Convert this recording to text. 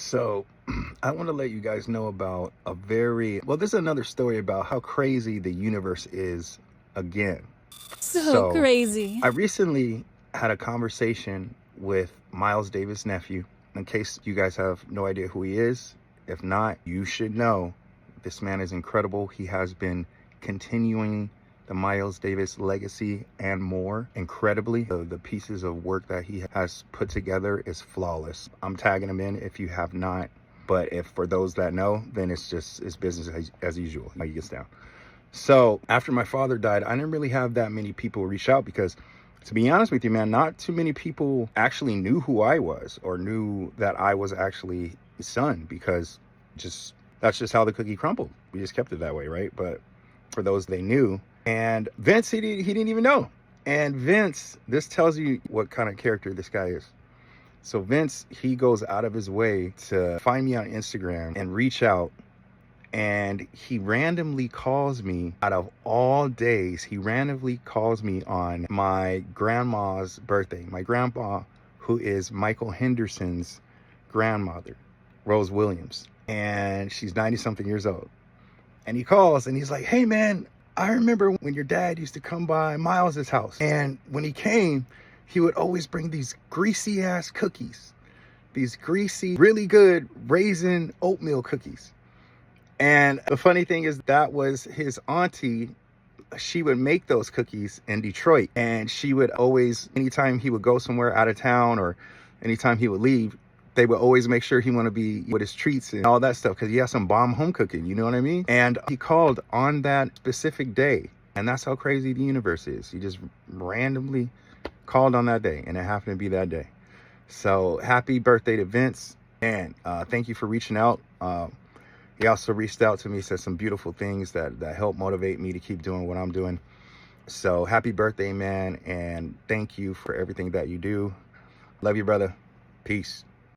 So, I want to let you guys know about this is another story about how crazy the universe is again. So So, crazy. I recently had a conversation with Miles Davis' nephew. In case you guys have no idea who he is, if not, you should know. This man is incredible. He has been continuing the Miles Davis legacy and more incredibly. The pieces of work that he has put together is flawless. I'm tagging him in if you have not, but if for those that know, then it's business as usual. How he gets down. So after my father died, I didn't really have that many people reach out because, to be honest with you, man, not too many people actually knew who I was or knew that I was actually his son, because that's just how the cookie crumbled. We just kept it that way, right? But for those they knew, and Vince, he didn't even know. And Vince, this tells you what kind of character this guy is. So Vince, he goes out of his way to find me on Instagram and reach out. And he randomly calls me, out of all days, he randomly calls me on my grandma's birthday. My grandpa, who is Michael Henderson's grandmother, Rose Williams. And she's 90 something years old. And he calls and he's like, "Hey man, I remember when your dad used to come by Miles's house. And when he came, he would always bring these greasy ass cookies. These greasy, really good raisin oatmeal cookies." And the funny thing is, that was his auntie. She would make those cookies in Detroit. And she would always, anytime he would go somewhere out of town or anytime he would leave, they would always make sure he want to be with his treats and all that stuff, because he has some bomb home cooking, you know what I mean? And he called on that specific day. And that's how crazy the universe is. He just randomly called on that day, and it happened to be that day. So happy birthday to Vince. And thank you for reaching out. He also reached out to me, said some beautiful things that help motivate me to keep doing what I'm doing. So happy birthday, man. And thank you for everything that you do. Love you, brother. Peace.